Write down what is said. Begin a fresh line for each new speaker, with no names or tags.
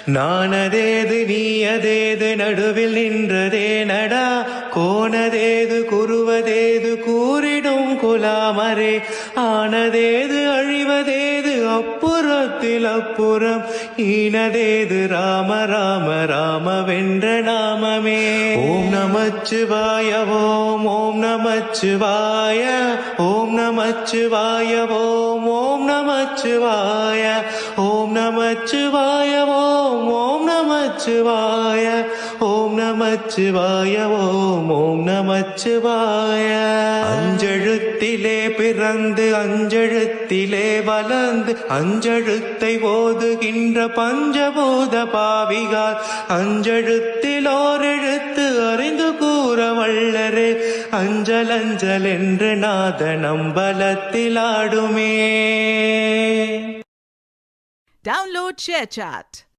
நானதேது நீயதேது நடுவில் நின்றதே நடா, கோணதேது குருவதேது கூறிடும் குலாமரே, ஆனதேது அழிவதேது அப்புறத்தில் அப்புறம், ஈனதேது ராம ராம ராம வென்ற நாமமே. ஓம் நமச்சிவாய ஓம் ஓம் நமச்சிவாய ஓம் நமச்சிவாய ஓம் ஓம் நமச்சிவாய ஓம் நமச்சிவாய ஓம் ஓம் நமச்சிவாய ஓம் நமச்சிவாய ஓம் ஓம் நமச்சிவாய. அஞ்செழுத்திலே பிறந்து அஞ்செழுத்திலே வளர்ந்து அஞ்செழுத்தை ஓதுகின்ற பஞ்சபூத பாவிகால், அஞ்செழுத்தில் ஓர் எழுத்து அறிந்து கூற வல்லரே, அஞ்சல் அஞ்சல் என்று நாத நம்பலத்தில் ஆடுமே.
Download ShareChat.